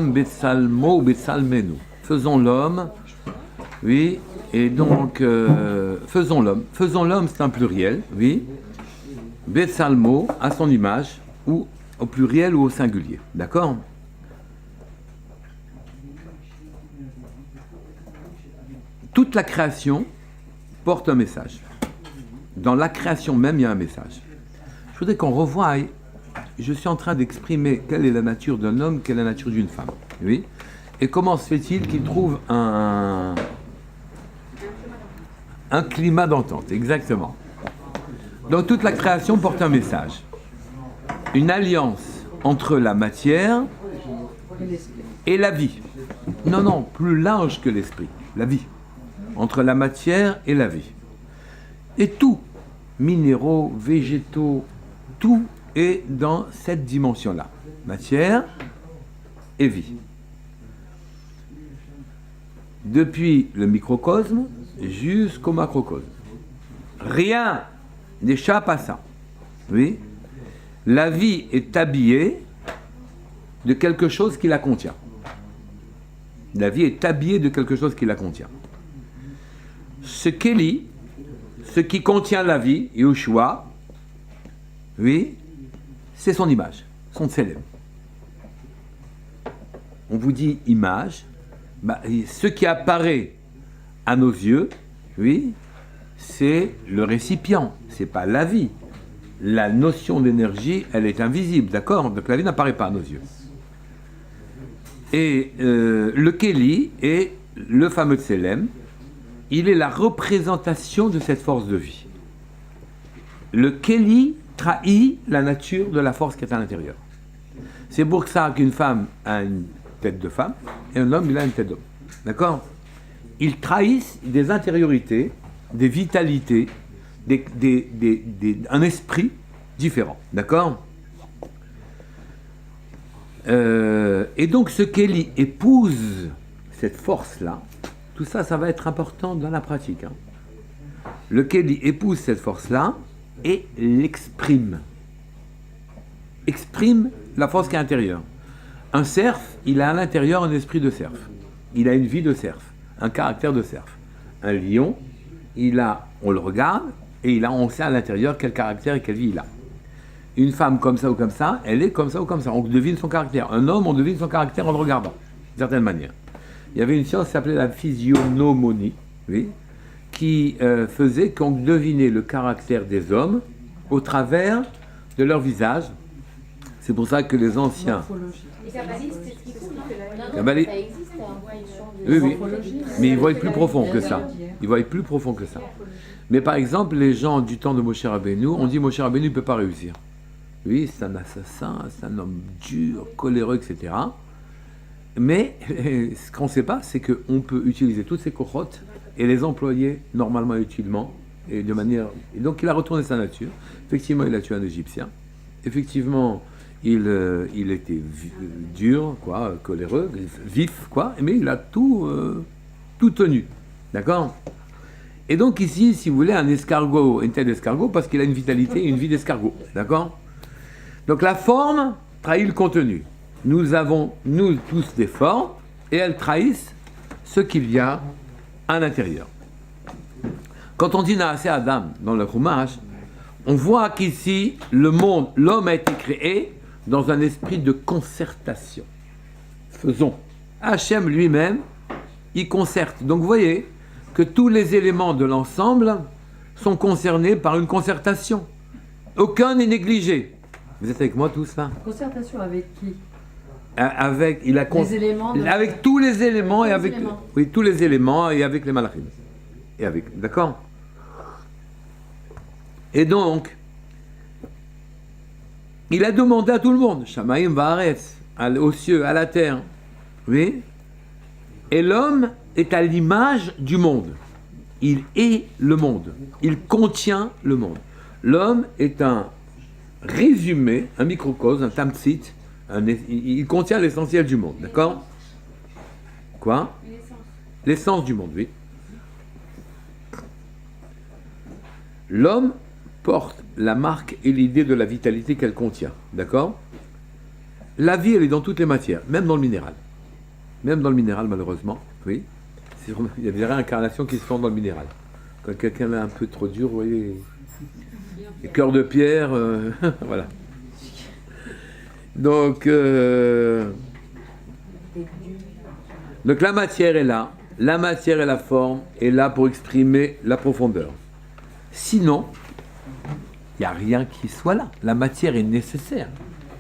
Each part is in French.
Adam Betsalmo Betsalmenu. Faisons l'homme, oui, et donc faisons l'homme. Faisons l'homme, c'est un pluriel, oui. Betsalmo, à son image, ou au pluriel ou au singulier, d'accord? Toute la création porte un message. Dans la création même, il y a un message. Je voudrais qu'on revoie. Je suis en train d'exprimer quelle est la nature d'un homme, quelle est la nature d'une femme. Oui. Et comment se fait-il qu'il trouve un climat d'entente? Exactement. Donc toute la création porte un message. Une alliance entre la matière et la vie. Non, plus large que l'esprit. La vie. Entre la matière et la vie. Et tout, minéraux, végétaux, tout est dans cette dimension-là. Matière et vie. Depuis le microcosme jusqu'au macrocosme. Rien n'échappe à ça. Oui. La vie est habillée de quelque chose qui la contient. La vie est habillée de quelque chose qui la contient. Ce Kéli, ce qui contient la vie, Yahushua, oui, c'est son image, son Tselem. On vous dit image, ce qui apparaît à nos yeux, oui, c'est le récipient, c'est pas la vie. La notion d'énergie, elle est invisible, d'accord? Donc la vie n'apparaît pas à nos yeux. Et le Kéli est le fameux Tselem. Il est la représentation de cette force de vie. Le Kéli trahit la nature de la force qui est à l'intérieur. C'est pour ça qu'une femme a une tête de femme et un homme, il a une tête d'homme. D'accord? Ils trahissent des intériorités, des vitalités, un esprit différent. D'accord? Et donc ce Kéli épouse cette force-là. Tout ça, ça va être important dans la pratique. Le Kéli épouse cette force-là et l'exprime. Exprime la force qui est à l'intérieur. Un cerf, il a à l'intérieur un esprit de cerf. Il a une vie de cerf, un caractère de cerf. Un lion, on le regarde et on sait à l'intérieur quel caractère et quelle vie il a. Une femme comme ça ou comme ça, elle est comme ça ou comme ça. On devine son caractère. Un homme, on devine son caractère en le regardant, d'une certaine manière. Il y avait une science qui s'appelait la physiognomonie, oui, qui faisait qu'on devinait le caractère des hommes au travers de leur visage. C'est pour ça que les anciens... Et kabbaliste, c'est ce qui explique que Kabbaliste. ça existe, Oui, mais ils voient plus profond que ça. Ils voient plus profond que ça. Mais par exemple, les gens du temps de Moshe Rabbeinu, on dit Moshe Rabbeinu ne peut pas réussir. Oui, c'est un assassin, c'est un homme dur, coléreux, etc. Mais ce qu'on ne sait pas, c'est qu'on peut utiliser toutes ces cochotes et les employer normalement et utilement. Et de manière... Et donc il a retourné sa nature. Effectivement, il a tué un Égyptien. Effectivement, il était dur, quoi, coléreux, vif, quoi. Mais il a tout tenu. D'accord? Et donc ici, si vous voulez, un escargot, une tête d'escargot, parce qu'il a une vitalité et une vie d'escargot. D'accord? Donc la forme trahit le contenu. Nous avons, nous tous, des formes, et elles trahissent ce qu'il y a à l'intérieur. Quand on dit Naaseh Adam dans le Chumash, on voit qu'ici, le monde, l'homme a été créé dans un esprit de concertation. Faisons. Hachem lui-même, il concerte. Donc vous voyez que tous les éléments de l'ensemble sont concernés par une concertation. Aucun n'est négligé. Vous êtes avec moi tous là? Concertation avec qui? Avec les éléments avec tous les éléments tous et les avec éléments. Oui, tous les éléments et avec les malachim. Et avec, d'accord? Et donc il a demandé à tout le monde, Shamaim va'aretz, aux cieux, à la terre. Oui? Et l'homme est à l'image du monde. Il est le monde. Il contient le monde. L'homme est un résumé, un microcosme, un tamtsit. Il contient l'essentiel du monde, d'accord? Quoi? L'essence du monde, oui. L'homme porte la marque et l'idée de la vitalité qu'elle contient, d'accord? La vie, elle est dans toutes les matières, même dans le minéral. Même dans le minéral, malheureusement, oui. Il y a des réincarnations qui se font dans le minéral. Quand quelqu'un est un peu trop dur, vous voyez, les cœurs de pierre, voilà. Donc la matière est là. La matière et la forme est là pour exprimer la profondeur. Sinon, il n'y a rien qui soit là. La matière est nécessaire.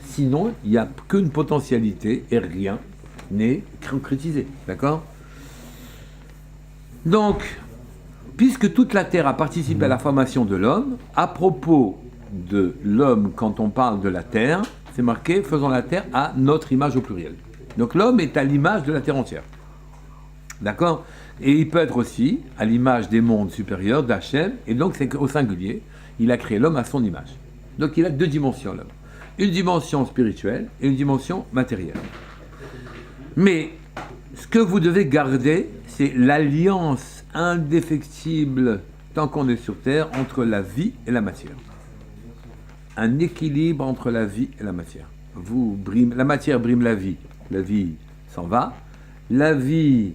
Sinon, il n'y a qu'une potentialité et rien n'est concrétisé. D'accord ? Donc, puisque toute la Terre a participé à la formation de l'homme, à propos de l'homme, quand on parle de la Terre, c'est marqué « faisons la Terre à notre image au pluriel ». Donc l'homme est à l'image de la Terre entière. D'accord ? Et il peut être aussi à l'image des mondes supérieurs, d'Hachem, et donc c'est au singulier, il a créé l'homme à son image. Donc il a deux dimensions, l'homme. Une dimension spirituelle et une dimension matérielle. Mais ce que vous devez garder, c'est l'alliance indéfectible, tant qu'on est sur Terre, entre la vie et la matière. Un équilibre entre la vie et la matière. La matière brime la vie s'en va. La vie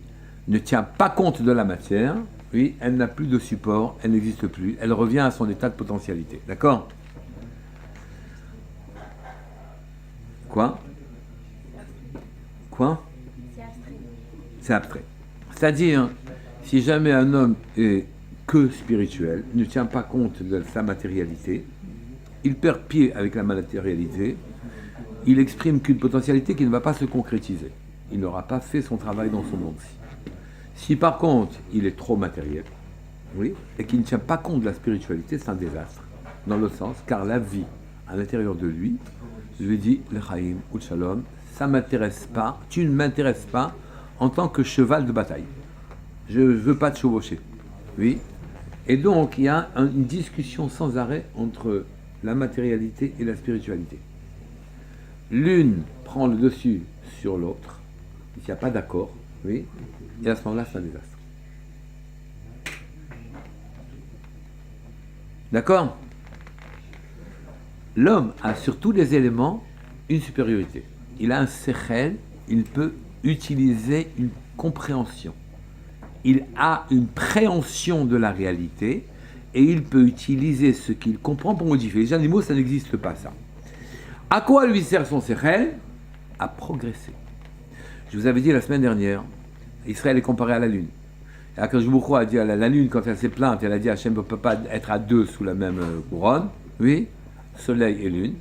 ne tient pas compte de la matière, oui, elle n'a plus de support, elle n'existe plus, elle revient à son état de potentialité. D'accord ? Quoi ? C'est abstrait. C'est-à-dire, si jamais un homme est que spirituel, ne tient pas compte de sa matérialité, il perd pied avec la matérialité, il exprime qu'une potentialité qui ne va pas se concrétiser. Il n'aura pas fait son travail dans ce monde-ci. Si par contre, il est trop matériel, oui, et qu'il ne tient pas compte de la spiritualité, c'est un désastre. Dans le sens, car la vie, à l'intérieur de lui, je lui dis, le Chaim ou le Shalom, ça ne m'intéresse pas, tu ne m'intéresses pas en tant que cheval de bataille. Je ne veux pas te chevaucher. Oui. Et donc, il y a une discussion sans arrêt entre la matérialité et la spiritualité. L'une prend le dessus sur l'autre, il n'y a pas d'accord, oui, et à ce moment-là, c'est un désastre. D'accord ? L'homme a sur tous les éléments une supériorité. Il a un sechel, il peut utiliser une compréhension. Il a une préhension de la réalité et il peut utiliser ce qu'il comprend pour modifier. Les animaux, ça n'existe pas, ça. À quoi lui sert son sechel ? À progresser. Je vous avais dit la semaine dernière, Israël est comparé à la Lune. Et Akadosh Baruch Hu a dit à la Lune, quand elle s'est plainte, elle a dit Hachem ne peut pas être à deux sous la même couronne, oui, Soleil et Lune.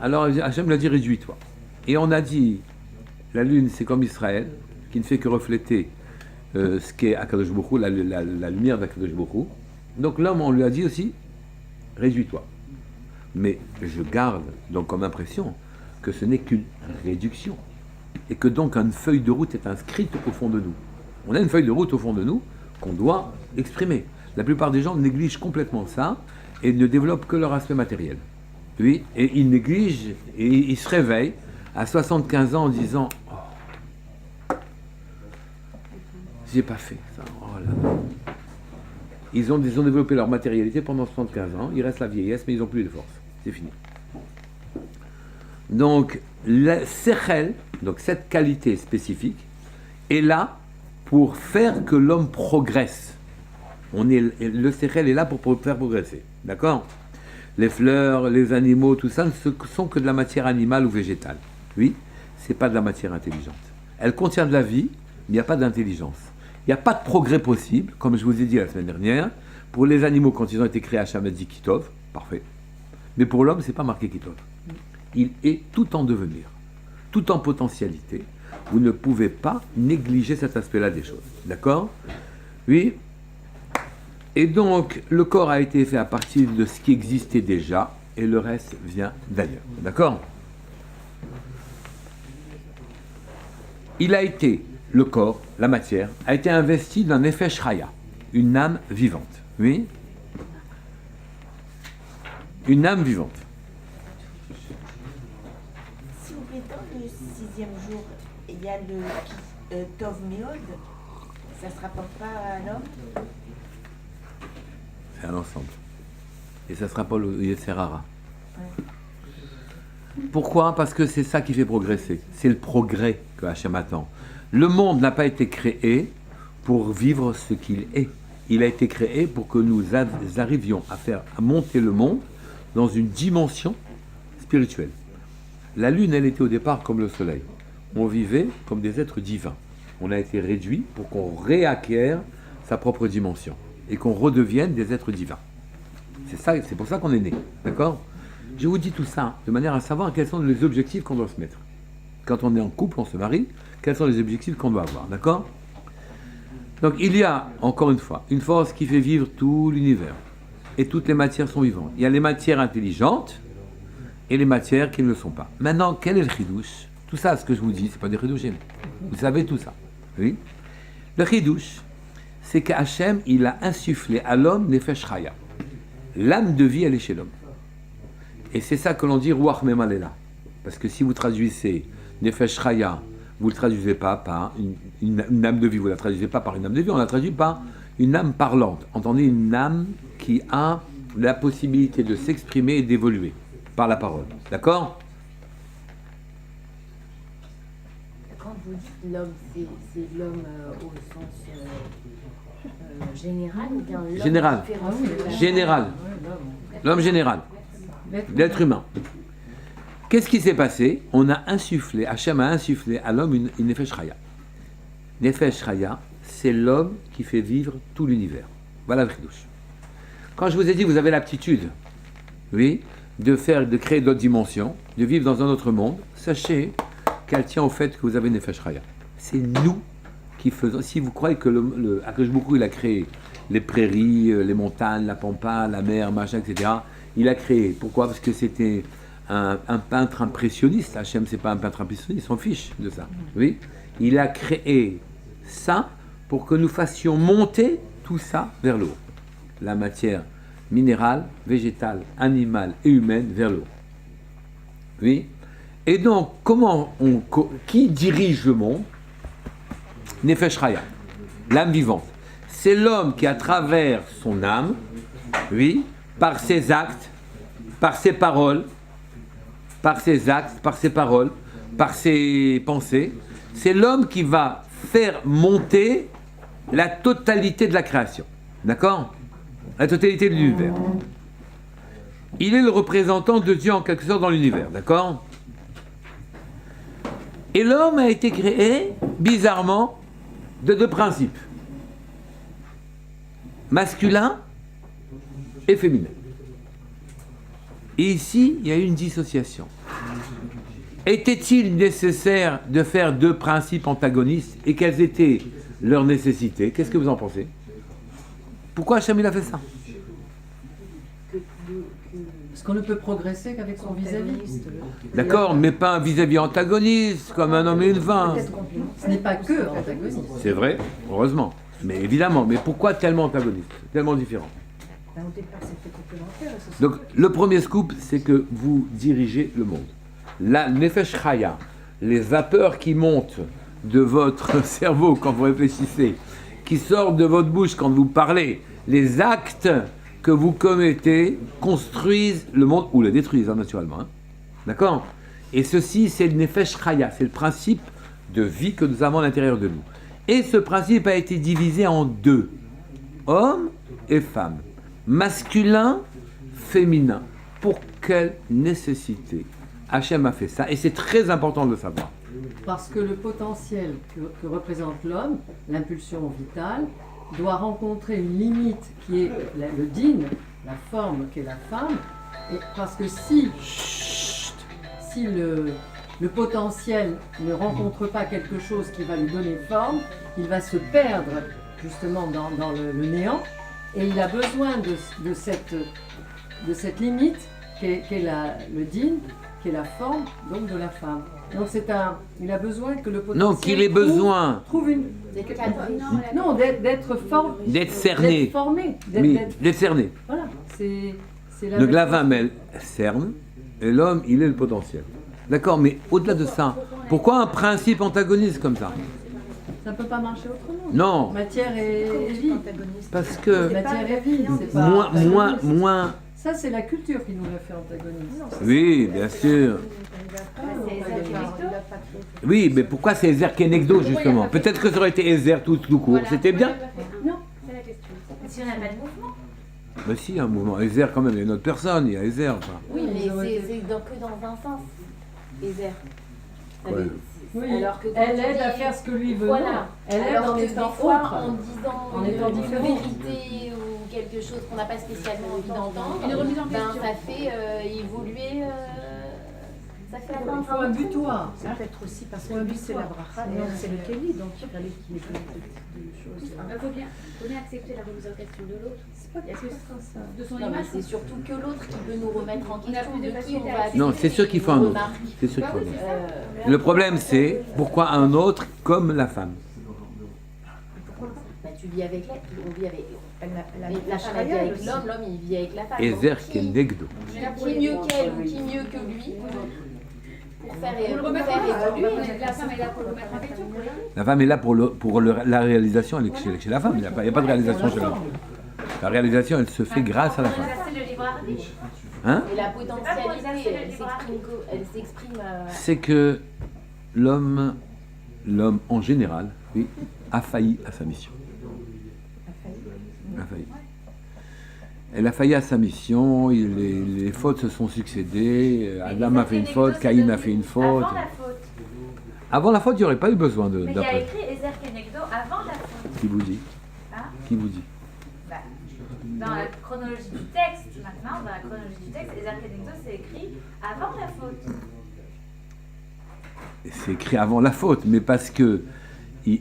Alors Hachem lui a dit réduis-toi. Et on a dit, la Lune c'est comme Israël, qui ne fait que refléter ce qu'est Akadosh Baruch Hu, la lumière d'Akadosh Baruch Hu. Donc l'homme, on lui a dit aussi, réduis-toi. Mais je garde donc comme impression que ce n'est qu'une réduction. Et que donc une feuille de route est inscrite au fond de nous. On a une feuille de route au fond de nous qu'on doit exprimer. La plupart des gens négligent complètement ça et ne développent que leur aspect matériel. Oui, et ils négligent et ils se réveillent à 75 ans en disant oh, j'ai pas fait ça. Oh là là. Ils ont développé leur matérialité pendant 75 ans, il reste la vieillesse, mais ils n'ont plus de force. C'est fini. Donc, le sechel, donc cette qualité spécifique, est là pour faire que l'homme progresse. Le sechel est là pour faire progresser. D'accord ? Les fleurs, les animaux, tout ça ne sont que de la matière animale ou végétale. Oui, c'est pas de la matière intelligente. Elle contient de la vie, mais il n'y a pas d'intelligence. Il n'y a pas de progrès possible, comme je vous ai dit la semaine dernière. Pour les animaux, quand ils ont été créés, Hachem a dit Kitov, parfait. Mais pour l'homme, c'est pas marqué Kitov. Il est tout en devenir, tout en potentialité. Vous ne pouvez pas négliger cet aspect-là des choses. D'accord ? Oui. Et donc, le corps a été fait à partir de ce qui existait déjà, et le reste vient d'ailleurs. D'accord ? Il a été, le corps, la matière, a été investi d'un effet shraya, une âme vivante. Oui ? Une âme vivante. Si vous voulez, dans le 6e jour, il y a le Tov Meod, ça ne se rapporte pas à l'homme ? C'est un ensemble. Et ça ne sera pas le Yetzer Hara. Ouais. Pourquoi? Parce que c'est ça qui fait progresser. C'est le progrès que Hachem attend. Le monde n'a pas été créé pour vivre ce qu'il est. Il a été créé pour que nous arrivions à monter le monde dans une dimension spirituelle. La Lune, elle était au départ comme le Soleil. On vivait comme des êtres divins. On a été réduit pour qu'on réacquiert sa propre dimension et qu'on redevienne des êtres divins. C'est pour ça qu'on est né. D'accord? Je vous dis tout ça de manière à savoir quels sont les objectifs qu'on doit se mettre. Quand on est en couple, on se marie, quels sont les objectifs qu'on doit avoir. D'accord? Donc il y a, encore une fois, une force qui fait vivre tout l'univers. Et toutes les matières sont vivantes. Il y a les matières intelligentes et les matières qui ne le sont pas. Maintenant, quel est le chidouche? Tout ça, ce que je vous dis, c'est pas des chidouchim. Vous savez tout ça. Oui? Le chidouche, c'est qu'Hachem, il a insufflé à l'homme nefesh chaya. L'âme de vie, elle est chez l'homme. Et c'est ça que l'on dit Ruach Memalela. Parce que si vous traduisez nefesh chaya, vous ne le traduisez pas par une âme de vie, vous ne la traduisez pas par une âme de vie, on la traduit par une âme parlante. Entendez, une âme qui a la possibilité de s'exprimer et d'évoluer par la parole. D'accord? Quand vous dites l'homme, c'est l'homme au sens général ou bien l'homme Général. différent? Général. L'homme général. L'être humain. Qu'est-ce qui s'est passé? On a insufflé, Hachem a insufflé à l'homme une Nefesh Chaya. Nefesh Chaya, c'est l'homme qui fait vivre tout l'univers. Voilà le chidouche. Quand je vous ai dit, vous avez l'aptitude, oui, de créer d'autres dimensions, de vivre dans un autre monde, sachez qu'elle tient au fait que vous avez Nefesh Chaya. C'est nous qui faisons. Si vous croyez que le Akadosh Baruch Hu, il a créé les prairies, les montagnes, la pampa, la mer, machin, etc., il a créé. Pourquoi? Parce que c'était un peintre impressionniste. Hachem, c'est pas un peintre impressionniste, il s'en fiche de ça. Oui, il a créé ça pour que nous fassions monter tout ça vers le haut. La matière minérale, végétale, animale et humaine vers le haut. Oui. Et donc, qui dirige le monde? Nefesh Chaya, l'âme vivante. C'est l'homme qui, à travers son âme, oui, par ses actes, par ses paroles, par ses pensées, c'est l'homme qui va faire monter la totalité de la création. D'accord? La totalité de l'univers. Il est le représentant de Dieu en quelque sorte dans l'univers. D'accord? Et l'homme a été créé, bizarrement, de deux principes. Masculin et féminin. Et ici, il y a eu une dissociation. Était-il nécessaire de faire deux principes antagonistes et quelles étaient leurs nécessités? Qu'est-ce que vous en pensez? Pourquoi Hachem il a fait ça? Parce qu'on ne peut progresser qu'avec son vis-à-vis. D'accord, mais pas un vis-à-vis antagoniste, comme un homme et une femme. Ce n'est pas que antagoniste. C'est vrai, heureusement. Mais évidemment, mais pourquoi tellement antagoniste? Tellement différent. Au départ, c'était complémentaire. Donc, le premier scoop, c'est que vous dirigez le monde. La Nefesh Chaya, les vapeurs qui montent de votre cerveau quand vous réfléchissez, qui sortent de votre bouche quand vous parlez, les actes que vous commettez construisent le monde, ou le détruisent, naturellement. Hein. D'accord? Et ceci, c'est le Nefesh Chaya, c'est le principe de vie que nous avons à l'intérieur de nous. Et ce principe a été divisé en deux, hommes et femmes, masculin, féminin. Pour quelle nécessité Hachem a fait ça? Et c'est très important de le savoir. Parce que le potentiel que représente l'homme, l'impulsion vitale, doit rencontrer une limite qui est le din, la forme qu'est la femme. Et parce que si le potentiel ne rencontre pas quelque chose qui va lui donner forme, il va se perdre justement dans le néant. Et il a besoin de cette limite qu'est le din, qui est la forme donc de la femme. Donc il a besoin que le potentiel. Non, qu'il ait besoin. Trouve une. Non, d'être formé. D'être cerné. D'être formé. D'être cerné. Voilà, c'est la. Le glavin, elle cerne, et l'homme, il est le potentiel. D'accord, mais au-delà de ça, pourquoi un principe antagoniste comme ça? Ça ne peut pas marcher autrement. Non. Matière et vie. Parce que Matière et vie, c'est pas. moins Ça, c'est la culture qui nous l'a fait antagoniste. Oui, bien sûr. C'est Ezer Kenegdo. Oui, mais pourquoi c'est Ezer Kenegdo, justement? Peut-être que ça aurait été Ezer tout court. Voilà. C'était bien. Non, c'est la question. Si on n'a pas de mouvement. Mais si, il y a un mouvement. Ezer, quand même, il y a une autre personne. Il y a Ezer. Enfin. Oui, mais Ils auraient c'est que dans un sens. Ezer. Ouais. Oui, Alors que quand elle tu aide à dis- faire ce que lui veut. Voilà. Non. Elle aide Alors en que étant des fois, autre. en disant En étant une différente. vérité ou quelque chose qu'on n'a pas spécialement envie d'entendre, Une remise en ben, question. ça fait évoluer. Ça fait Il faut un butoir. Ça peut être aussi parce que lui c'est la bracha et elle c'est le Kéli, donc il fallait qu'il y ait des choses. Il faut bien accepter la remise en question de l'autre. Est-ce que de son Non, mais image, c'est surtout que l'autre qui peut nous remettre en On a question plus de de qui facilité on à va accepter. Non, c'est sûr qu'il faut un autre. Remarque. C'est sûr Bah qu'il faut oui, un c'est autre. ça. Le problème, c'est pourquoi un autre comme la femme? Bah, tu vis avec on vit avec. La La femme elle vit avec l'homme, l'homme il vit avec la femme. Ezer Donc, Kenegdo. qui mieux qu'elle ou qui mieux que lui pour faire, Pour le pour remettre faire en évoluer. question. La femme est là pour le remettre en question. La femme est là pour la réalisation, elle est chez la femme. Il n'y a pas de réalisation chez l'homme. La réalisation, elle se fait grâce à la femme. C'est le libre arbitre. Hein? Et la potentialité, elle s'exprime. C'est que l'homme en général, oui, a failli à sa mission. A failli. Elle a failli à sa mission, les fautes se sont succédées, Adam a fait une faute, Caïn a fait une faute. Avant la faute. Avant la faute, il n'y aurait pas eu besoin Mais il y a d'après. écrit Ezer Kenegdo avant la faute. Qui vous dit? Hein Qui vous dit? Bah, dans la chronologie du texte, maintenant, dans la chronologie du texte, Ezer Kenegdo, c'est écrit avant la faute. C'est écrit avant la faute, mais parce que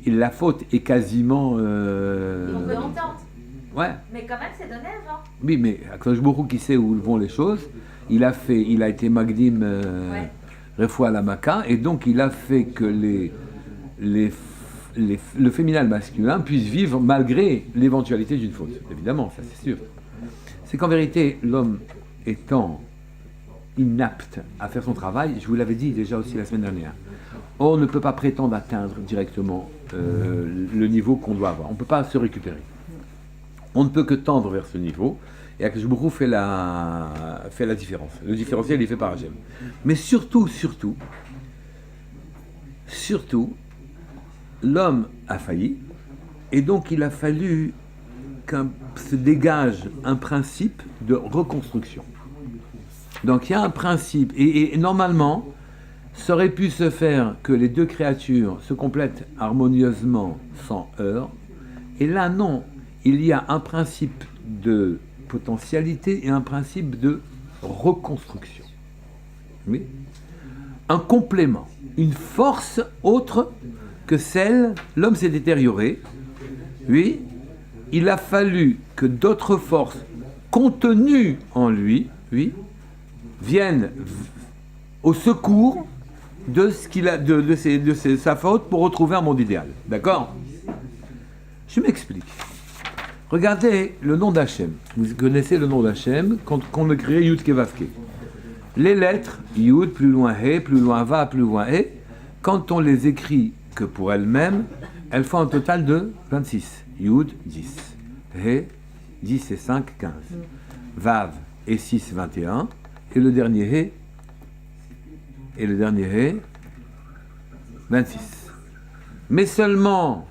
la faute est quasiment... Concomitante. Ouais. Mais quand même, c'est donné avant. Oui, mais Akadosh Baruch Hu qui sait où vont les choses, il a été Magdim Ouais. Refoua la Maka, et donc il a fait que le féminin et le masculin puissent vivre malgré l'éventualité d'une faute. Évidemment, ça c'est sûr. C'est qu'en vérité, l'homme étant inapte à faire son travail, je vous l'avais dit déjà aussi la semaine dernière, on ne peut pas prétendre atteindre directement le niveau qu'on doit avoir. On ne peut pas se récupérer. On ne peut que tendre vers ce niveau, et Akadosh Baruch Hu fait la différence. Le différentiel, il est fait par Hachem. Mais surtout, l'homme a failli, et donc il a fallu qu'un se dégage un principe de reconstruction. Donc il y a un principe, et normalement, ça aurait pu se faire que les deux créatures se complètent harmonieusement sans heurts, et là non. Il y a un principe de potentialité et un principe de reconstruction. Oui. Un complément, une force autre que celle, l'homme s'est détérioré, oui, il a fallu que d'autres forces contenues en lui, oui, viennent au secours de ce qu'il a, de sa faute pour retrouver un monde idéal. D'accord? Je m'explique. Regardez le nom d'Hachem. Vous connaissez le nom d'Hachem quand on écrit Yud Kevavke. Les lettres, Yud, plus loin He, plus loin Va, plus loin E, quand on les écrit que pour elles-mêmes, elles font un total de 26. Yud, 10. He, 10 et 5, 15. Vav et 6, 21. Et le dernier He, 26. Mais seulement,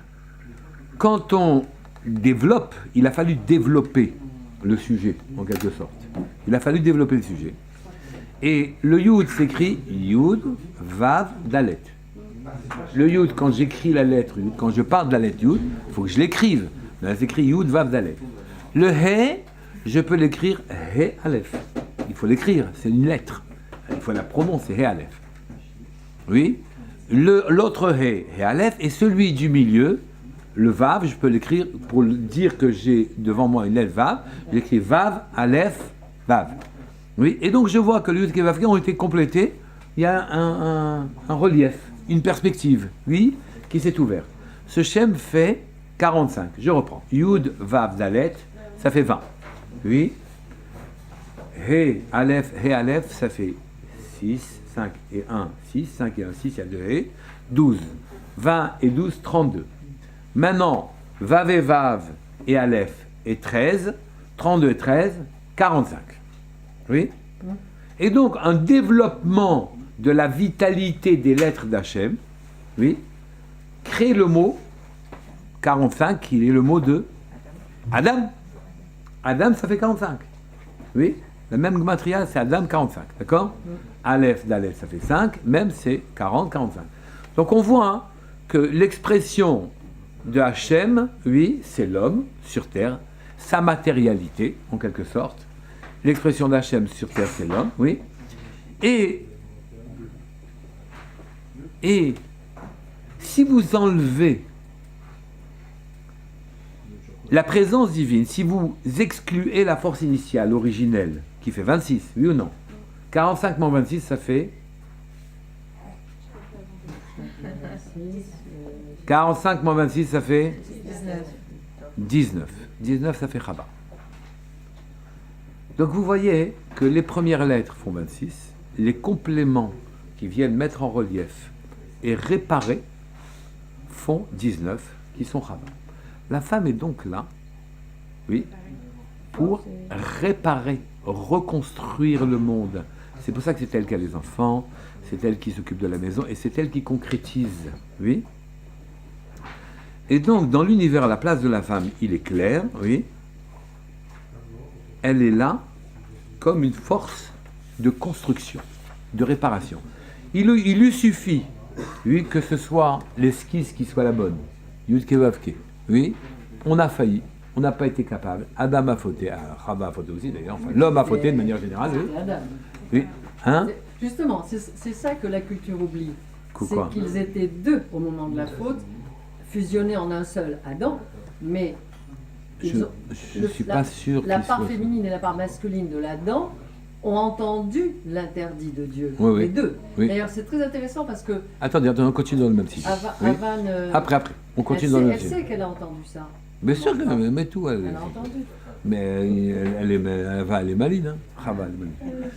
quand on développe, il a fallu développer le sujet, en quelque sorte. Il a fallu développer le sujet. Et le Yud s'écrit Yud, Vav, Dalet. Le Yud, quand j'écris la lettre Yud, quand je parle de la lettre Yud, il faut que je l'écrive. Là, c'est écrit Yud, Vav, Dalet. Le He, je peux l'écrire He, Aleph. Il faut l'écrire, c'est une lettre. Il faut la prononcer, He, Aleph. Oui. L'autre He, He, Aleph, et celui du milieu, le Vav, je peux l'écrire pour dire que j'ai devant moi une lettre Vav. J'écris Vav, Aleph, Vav. Oui, et donc je vois que les Yud Kevavke ont été complétés. Il y a un relief, une perspective, oui, qui s'est ouverte. Ce Shem fait 45. Je reprends. Yud, Vav, Dalet, ça fait 20. Oui. He, Aleph, ça fait 6, 5 et 1, 6, 5 et 1, 6, il y a 2 He. 12. 20 et 12, 32. Maintenant, Vav et Vav et Aleph et 13, 32 et 13, 45. Oui. Et donc, un développement de la vitalité des lettres d'Hachem, oui, crée le mot 45, qui est le mot de Adam. Adam, ça fait 45. Oui, la même gematria, c'est Adam 45, d'accord? Aleph, Dalet, ça fait 5, même c'est 40, 45. Donc on voit hein, que l'expression de Hachem, oui, c'est l'homme sur terre, sa matérialité, en quelque sorte. L'expression d'Hachem sur terre, c'est l'homme, oui. Et si vous enlevez la présence divine, si vous excluez la force initiale, originelle, qui fait 26, oui ou non? 45 moins 26, ça fait 45 moins 26, ça fait 19. 19, ça fait Chaba. Donc vous voyez que les premières lettres font 26, les compléments qui viennent mettre en relief et réparer font 19, qui sont Chaba. La femme est donc là, oui, pour réparer, reconstruire le monde. C'est pour ça que c'est elle qui a les enfants, c'est elle qui s'occupe de la maison et c'est elle qui concrétise, oui. Et donc, dans l'univers, la place de la femme, il est clair, oui. Elle est là comme une force de construction, de réparation. Il lui suffit, oui, que ce soit l'esquisse qui soit la bonne, Yudke Vavke, oui. On a failli, on n'a pas été capable. Adam a fauté, Chava a fauté aussi d'ailleurs, enfin, l'homme a fauté de manière générale, oui. Oui. Hein? Justement, c'est ça que la culture oublie. Quoi? C'est qu'ils étaient deux au moment de la faute, fusionnés en un seul Adam, mais Je ne suis pas sûr la qu'il part soit... féminine et la part masculine de l'Adam ont entendu l'interdit de Dieu, Oui, les oui. deux. Oui. D'ailleurs, c'est très intéressant parce que Attendez, on continue dans le même sujet. Oui. Avan, Après, on continue dans le même elle sujet. sait qu'elle a entendu ça. Bien sûr qu'elle met tout. Elle a entendu. Mais elle est maline. Hein. Chava, elle est maline.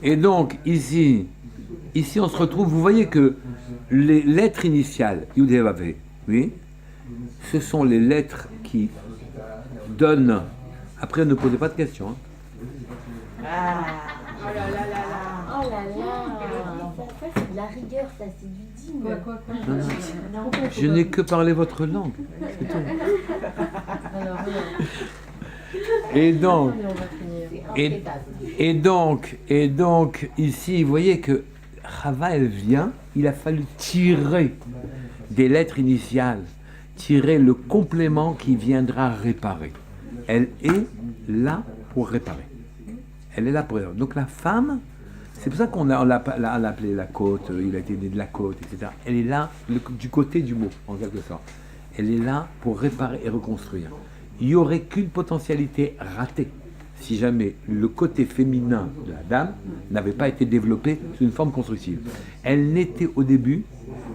Et donc, ici, on se retrouve, vous voyez que les lettres initiales, Yud He Vav He, oui, ce sont les lettres qui donnent. Après, ne posez pas de questions. Hein. Oh là là. Ça, c'est de la rigueur, ça, c'est du digne. Quoi Non. Je n'ai que parlé votre langue. C'est tout. Alors, Et donc, on va finir. et donc, ici, vous voyez que Chava, elle vient, il a fallu tirer des lettres initiales, tirer le complément qui viendra réparer. Elle est là pour réparer. Elle est là pour réparer. Donc la femme, c'est pour ça qu'on l'a appelé la côte, il a été né de la côte, etc. Elle est là du côté du mot, en quelque sorte. Elle est là pour réparer et reconstruire. Il n'y aurait qu'une potentialité ratée si jamais le côté féminin de la dame n'avait pas été développé sous une forme constructive. Elle n'était au début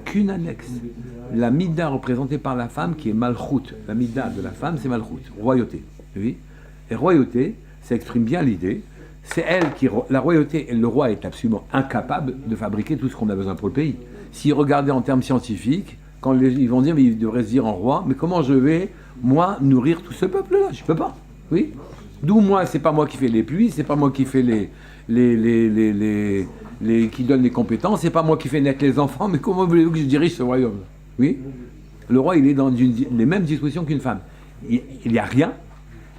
qu'une annexe. La mida représentée par la femme qui est Malchut. La mida de la femme, c'est Malchut, royauté. Oui. Et royauté, ça exprime bien l'idée. C'est elle qui... La royauté et le roi est absolument incapable de fabriquer tout ce qu'on a besoin pour le pays. S'ils regardaient en termes scientifiques, quand ils vont dire, mais ils devraient se dire en roi, mais comment je vais, moi, nourrir tout ce peuple-là? Je ne peux pas. Oui. D'où moi, c'est pas moi qui fais les pluies, c'est pas moi qui fais qui donne les compétences, c'est pas moi qui fais naître les enfants, mais comment voulez-vous que je dirige ce royaume? Oui. Le roi, il est dans les mêmes dispositions qu'une femme. Il n'y a rien,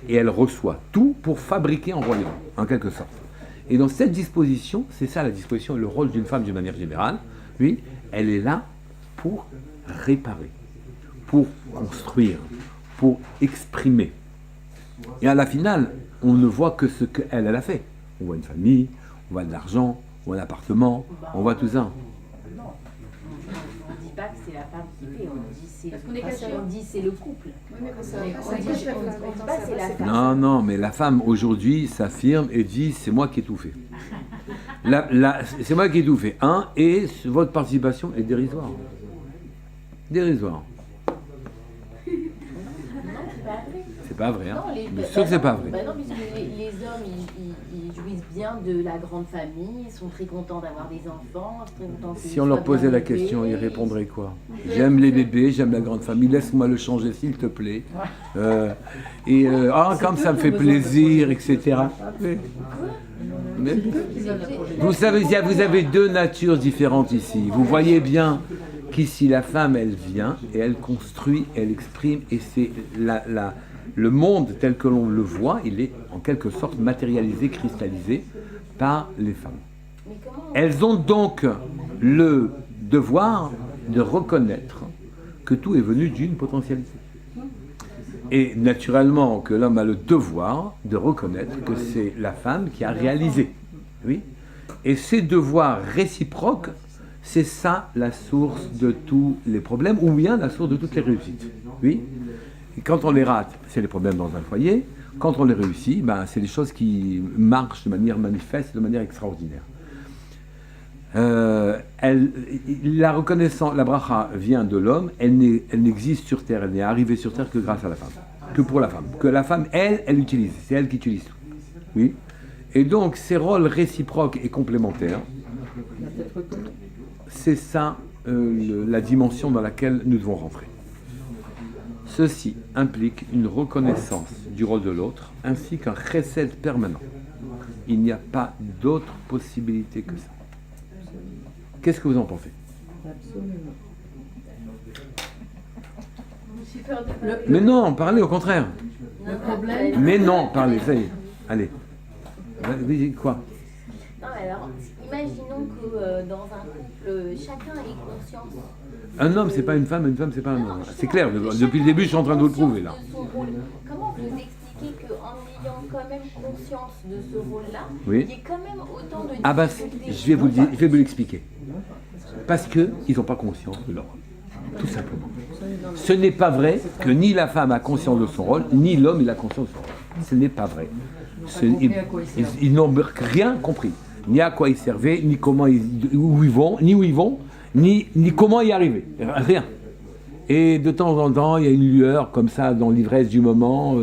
et elle reçoit tout pour fabriquer un royaume, en quelque sorte. Et dans cette disposition, c'est ça la disposition et le rôle d'une femme d'une manière générale, oui, elle est là pour réparer, pour construire, pour exprimer. Et à la finale, on ne voit que ce qu'elle a fait. On voit une famille, on voit de l'argent, on voit un appartement, on voit tout ça. On ne dit pas que c'est la femme qui fait, Parce qu'on est caché. on dit c'est le couple. Oui, mais quand ça Mais passe, on ça dit cache la on femme. dit pas c'est la femme. Non, mais la femme aujourd'hui s'affirme et dit c'est moi qui ai tout fait. C'est moi qui ai tout fait. Et votre participation est dérisoire. Dérisoire. C'est c'est pas vrai. Hein. Non, Bien sûr que c'est pas vrai. Non, puisque les hommes, ils jouissent bien de la grande famille, ils sont très contents d'avoir des enfants, très contents que Si on leur posait la question, ils répondraient quoi? J'aime les bébés, j'aime la grande famille, laisse-moi le changer s'il te plaît. Comme ça me fait plaisir, etc. Mais vous savez, vous avez deux natures différentes ici. Vous voyez bien qu'ici, la femme, elle vient et elle construit, elle exprime, et c'est le monde tel que l'on le voit, il est en quelque sorte matérialisé, cristallisé par les femmes. Elles ont donc le devoir de reconnaître que tout est venu d'une potentialité. Et naturellement que l'homme a le devoir de reconnaître que c'est la femme qui a réalisé. Oui. Et ces devoirs réciproques, c'est ça la source de tous les problèmes, ou bien la source de toutes les réussites. Oui. Et quand on les rate, c'est les problèmes dans un foyer. Quand on les réussit, c'est les choses qui marchent de manière manifeste, de manière extraordinaire. La reconnaissance, la bracha vient de l'homme, elle n'existe sur terre, elle n'est arrivée sur terre que grâce à la femme, que pour la femme. Que la femme, elle utilise, c'est elle qui utilise tout. Oui. Et donc, ces rôles réciproques et complémentaires, c'est ça la dimension dans laquelle nous devons rentrer. Ceci implique une reconnaissance du rôle de l'autre, ainsi qu'un chesed permanent. Il n'y a pas d'autre possibilité que ça. Qu'est-ce que vous en pensez? Absolument. Mais non, parlez au contraire. Le problème. Mais non, parlez, ça y est. Allez. Quoi? Non, alors, imaginons que dans un couple, chacun ait conscience. Un homme, c'est pas une femme c'est pas un homme. C'est clair, depuis le début, je suis en train de vous le prouver, là. Comment vous expliquez qu'en ayant quand même conscience de ce rôle-là, Oui. il y ait quand même autant de difficultés? Je vais vous l'expliquer. Parce qu'ils n'ont pas conscience de leur rôle. Tout simplement. Ce n'est pas vrai que ni la femme a conscience de son rôle, ni l'homme il a conscience de son rôle. Ce n'est pas vrai. Ils n'ont rien compris. Ni à quoi ils servaient, ni comment où ils vont, ni comment y arriver. Rien. Et de temps en temps, il y a une lueur comme ça dans l'ivresse du moment,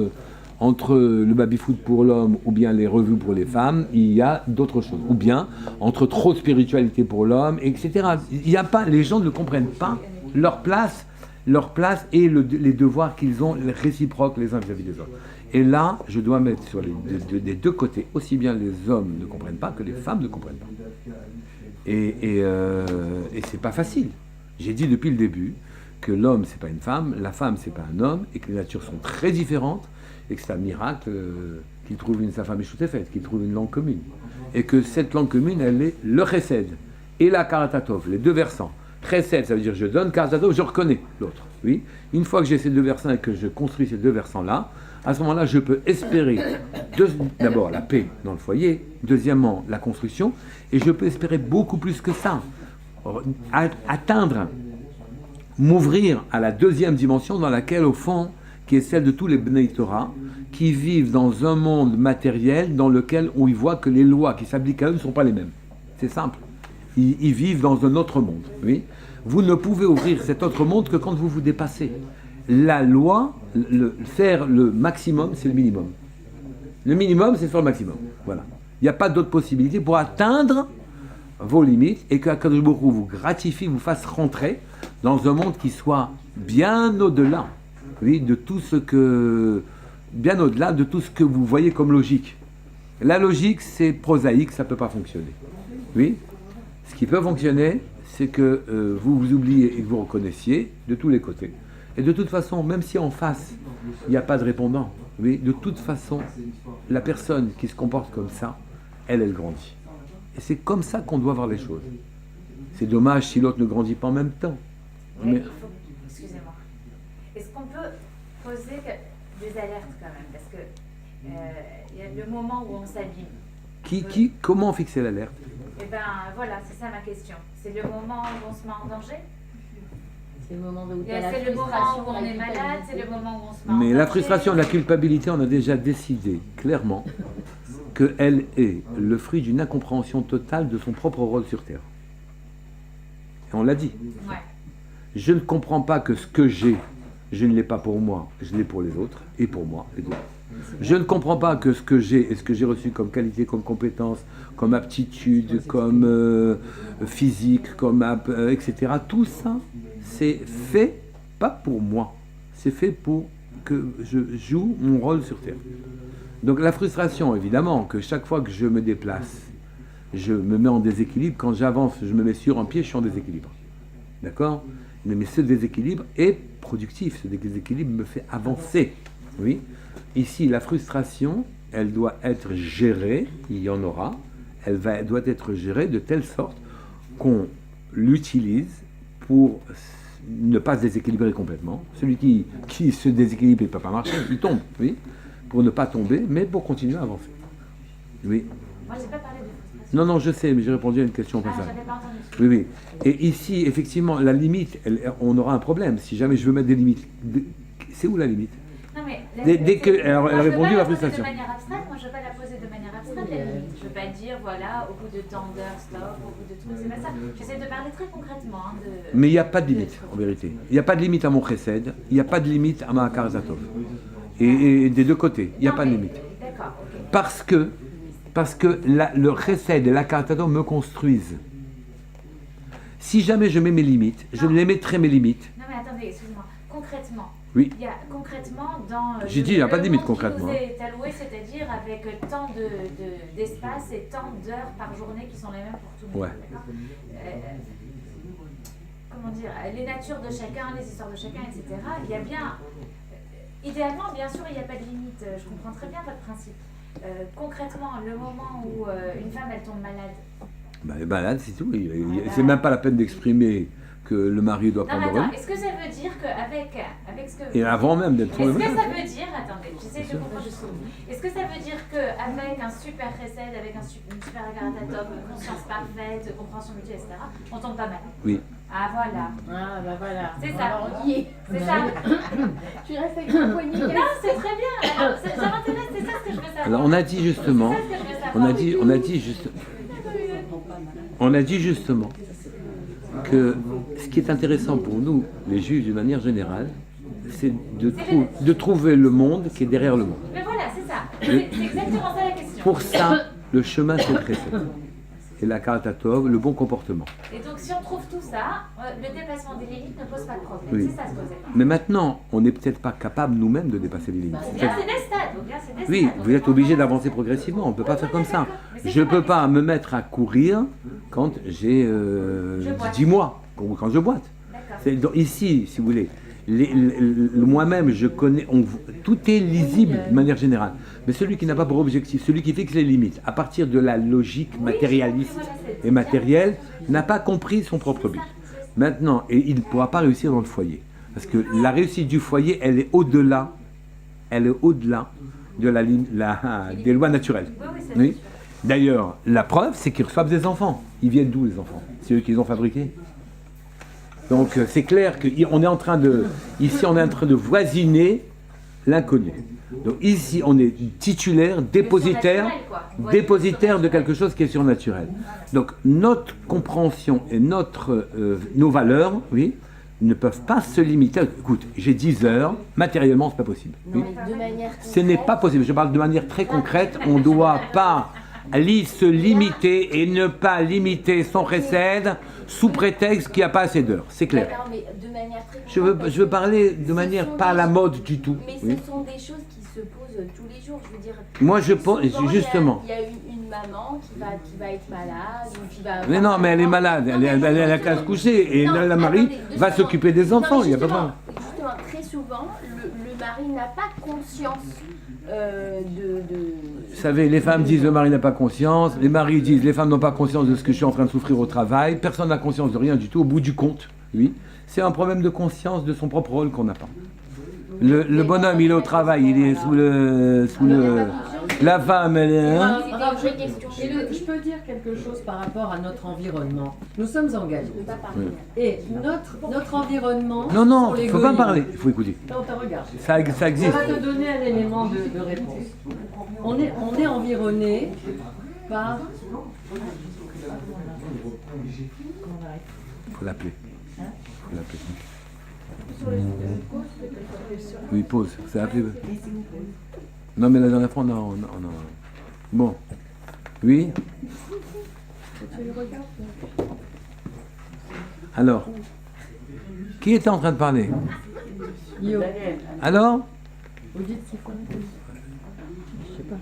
entre le baby-foot pour l'homme ou bien les revues pour les femmes, il y a d'autres choses. Ou bien entre trop de spiritualité pour l'homme, etc. Il y a pas, les gens ne comprennent pas leur place et les devoirs qu'ils ont réciproques les uns vis-à-vis des autres. Et là, je dois mettre sur des deux côtés, aussi bien les hommes ne comprennent pas que les femmes ne comprennent pas. Et c'est pas facile. J'ai dit depuis le début que l'homme c'est pas une femme, la femme c'est pas un homme, et que les natures sont très différentes, et que c'est un miracle qu'il trouve sa femme échoutée faite, qu'il trouve une langue commune. Et que cette langue commune, elle est le chesed et la karatatov, les deux versants. Chesed, ça veut dire je donne, karatatov, je reconnais l'autre. Oui. Une fois que j'ai ces deux versants et que je construis ces deux versants-là, à ce moment-là, je peux espérer d'abord la paix dans le foyer, deuxièmement la construction, et je peux espérer beaucoup plus que ça. Atteindre, m'ouvrir à la deuxième dimension dans laquelle, au fond, qui est celle de tous les Bnei Torah, qui vivent dans un monde matériel dans lequel on y voit que les lois qui s'appliquent à eux ne sont pas les mêmes. C'est simple. Ils vivent dans un autre monde. Oui. Vous ne pouvez ouvrir cet autre monde que quand vous vous dépassez. La loi, faire le maximum, c'est le minimum. Le minimum, c'est faire le maximum. Voilà. Il n'y a pas d'autre possibilité pour atteindre vos limites et qu'Akadosh Baruch Hu vous gratifie, vous fasse rentrer dans un monde qui soit bien au-delà, oui, de tout ce que, bien au-delà de tout ce que vous voyez comme logique. La logique, c'est prosaïque, ça ne peut pas fonctionner. Oui. Ce qui peut fonctionner, c'est que vous vous oubliez et que vous reconnaissiez de tous les côtés. Et de toute façon, même si en face, il n'y a pas de répondant, oui, de toute façon, la personne qui se comporte comme ça, elle grandit. Et c'est comme ça qu'on doit voir les choses. C'est dommage si l'autre ne grandit pas en même temps. Mais... Excusez-moi. Est-ce qu'on peut poser des alertes quand même? Parce que il y a le moment où on s'abîme. Comment fixer l'alerte? Eh bien, voilà, c'est ça ma question. C'est le moment où on se met en danger? C'est le moment où c'est le moment où on est malade, c'est le moment où on se met en danger. Mais la frustration, la culpabilité, on a déjà décidé clairement qu'elle est le fruit d'une incompréhension totale de son propre rôle sur Terre. Et on l'a dit. Ouais. Je ne comprends pas que ce que j'ai Je ne l'ai pas pour moi, je l'ai pour les autres et pour moi, les deux. Je ne comprends pas que ce que j'ai et ce que j'ai reçu comme qualité, comme compétence, comme aptitude, comme physique, comme etc. Tout ça, c'est fait pas pour moi. C'est fait pour que je joue mon rôle sur Terre. Donc la frustration, évidemment, que chaque fois que je me déplace, je me mets en déséquilibre. Quand j'avance, je me mets sur un pied, je suis en déséquilibre. D'accord ? Mais ce déséquilibre est productif. Ce déséquilibre me fait avancer. Oui. Ici, la frustration, elle doit être gérée. Il y en aura. Doit être gérée de telle sorte qu'on l'utilise pour ne pas se déséquilibrer complètement. Celui qui se déséquilibre et ne peut pas marcher, il tombe. Oui. Pour ne pas tomber, mais pour continuer à avancer. Oui. Moi, j'ai pas parlé de frustration. Non, je sais, mais j'ai répondu à une question comme ça. J'avais pas entendu. Oui, oui. Et ici, effectivement, la limite, on aura un problème. Si jamais je veux mettre des limites, c'est où la limite? Non, mais Dès que, alors, elle a répondu à la frustration. De manière abstraite, moi je ne veux pas la poser de manière abstraite, la limite. Je ne veux pas dire, voilà, au bout de tant d'heures, stop, au bout de tout, c'est pas ça. J'essaie de parler très concrètement. Mais il n'y a pas de limite, en vérité. Il n'y a pas de limite à mon chesed, il n'y a pas de limite à ma karzatov. Et des deux côtés, il n'y a pas de limite. D'accord, ok. Parce que le chesed et la karzatov me construisent. Si jamais je mets mes limites, je les mettrai mes limites. Non mais attendez, excusez-moi. Concrètement, oui. Il y a concrètement dans j'ai dit, il n'y a pas de limite concrètement. Qui vous est alloué, c'est-à-dire avec tant d'espace et tant d'heures par journée qui sont les mêmes pour tout le monde. Ouais. Comment dire, les natures de chacun, les histoires de chacun, etc. Il y a bien, idéalement, bien sûr, il n'y a pas de limite. Je comprends très bien votre principe. Concrètement, le moment où une femme elle tombe malade. Bah, elle est malade, c'est tout. C'est même pas la peine d'exprimer que le mari doit prendre. Non, mais attends, est-ce que ça veut dire qu'avec ce que. Et avant même d'être tombé malade. Est-ce que ça veut dire. Attendez, j'essaie de comprendre jusqu'au bout. Est-ce que ça veut dire qu'avec un super chesed, avec une super agaratatov, conscience parfaite, compréhension mutuelle, etc., on tombe pas malade? Oui. Ah voilà. Ah bah voilà. C'est ça. Alors, on y est. C'est ça. Tu restes avec ton poignet. Non, c'est très bien. Alors, ça m'intéresse, c'est ça ce que je veux savoir. Alors on a dit justement. C'est ça ce que je veux savoir. On a dit justement que ce qui est intéressant pour nous, les juifs d'une manière générale, c'est de trouver le monde qui est derrière le monde. Mais voilà, c'est ça. C'est exactement ça la question. Pour ça, le chemin c'est le chesed. Et la karatatov, le bon comportement. Et donc si on trouve tout ça, le dépassement des limites ne pose pas de problème. Oui. C'est ça ce poser. Mais maintenant, on n'est peut-être pas capable nous-mêmes de dépasser les limites. Ou bien c'est des stades. Ou bien c'est des Oui, stades. vous êtes obligé d'avancer progressivement. On ne peut pas faire comme ça. Je ne peux pas me mettre à courir quand j'ai 10 mois, quand je boite. Donc, ici, si vous voulez, moi-même, je connais, tout est lisible de manière générale. Mais celui qui n'a pas pour objectif, celui qui fixe les limites, à partir de la logique matérialiste et matérielle, n'a pas compris son propre but. Maintenant, et il ne pourra pas réussir dans le foyer. Parce que la réussite du foyer, elle est au-delà de des lois naturelles. Oui. D'ailleurs, la preuve, c'est qu'ils reçoivent des enfants. Ils viennent d'où, les enfants? C'est eux qui les ont fabriqués. Donc c'est clair ici on est en train de voisiner l'inconnu. Donc ici on est titulaire, dépositaire de quelque chose qui est surnaturel. Donc notre compréhension et nos valeurs, oui, ne peuvent pas se limiter. Écoute, j'ai 10 heures, matériellement c'est pas possible. Oui. De manière Ce n'est pas possible. Je parle de manière très concrète. On ne doit pas se limiter et ne pas limiter son chesed sous prétexte qu'il n'y a pas assez d'heures. C'est clair. D'accord, mais de manière très Je veux parler de manière pas à la mode du tout. Mais Oui. ce sont des choses qui se posent tous les jours. Je veux dire. Moi, je pense souvent, justement. Il y a une maman qui va être malade ou qui va. Mais non, mais elle est malade. Elle a qu'à se coucher et Non, la mari attendez, va justement. s'occuper des enfants. Non, mais Il n'y a pas besoin. justement, très souvent, le mari n'a pas conscience Vous savez, les femmes disent le mari n'a pas conscience, les maris disent les femmes n'ont pas conscience de ce que je suis en train de souffrir au travail, personne n'a conscience de rien du tout, au bout du compte, oui. C'est un problème de conscience de son propre rôle qu'on n'a pas. Le bonhomme, il est au travail, il est sous le... La femme, elle est... Hein? C'était une vraie question. Et je peux dire quelque chose par rapport à notre environnement. Nous sommes engagés. Je ne peux pas parler. Et notre environnement... Non, sont il les ne faut pas goïms. parler, il faut écouter. Non, te regarde. Ça Ça existe. va te donner un élément de réponse. On est environné par... Il faut l'appeler. Sur le Oui, pause. C'est appelé. Non, mais la dernière fois, on a... Bon. Oui. Alors, qui était en train de parler? Yo, Alors? vous dites qu'il faut. Je sais pas.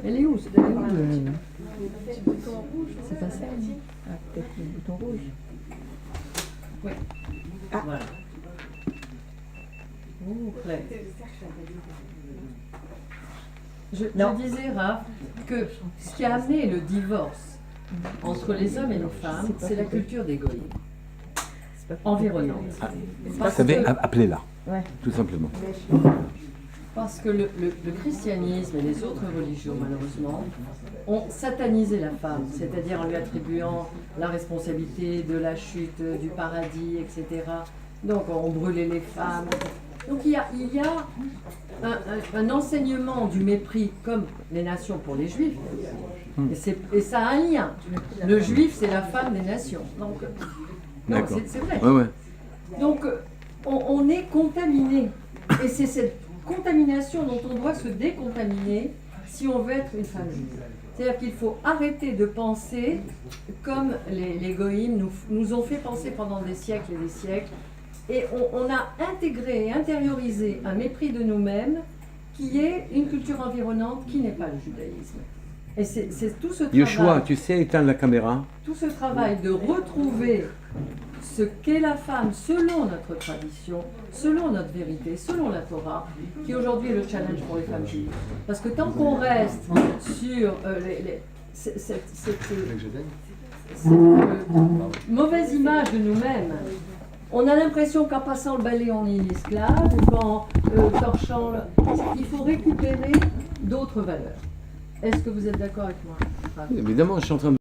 Elle est où? C'est pas ça. Ah, peut-être le bouton rouge. Oui. Ah. Voilà. Oh, Claire. Je disais, Raph, que ce qui a amené le divorce entre les hommes et les femmes, c'est la culture d'égoïsme environnante. Vous savez, appelez-la. Ouais. Tout simplement. Parce que le christianisme et les autres religions, malheureusement, ont satanisé la femme, c'est-à-dire en lui attribuant la responsabilité de la chute, du paradis, etc. Donc on brûlait les femmes. Donc il y a un enseignement du mépris, comme les nations pour les juifs, et ça a un lien. Le juif, c'est la femme des nations. Donc, non, c'est vrai. Ouais, ouais. Donc on est contaminé. Et c'est cette contamination dont on doit se décontaminer si on veut être une femme juive. C'est-à-dire qu'il faut arrêter de penser comme les goïms nous ont fait penser pendant des siècles et des siècles. Et on a intégré et intériorisé un mépris de nous-mêmes qui est une culture environnante qui n'est pas le judaïsme. Et c'est tout ce travail... Yoshua, tu sais éteindre la caméra? Tout ce travail de retrouver ce qu'est la femme selon notre tradition, selon notre vérité, selon la Torah, qui aujourd'hui est le challenge pour les femmes juives. Parce que tant qu'on reste sur cette mauvaise image de nous-mêmes, on a l'impression qu'en passant le balai, on est une esclave, ou qu'en torchant... Il faut récupérer d'autres valeurs. Est-ce que vous êtes d'accord avec moi? Évidemment, je suis en train de...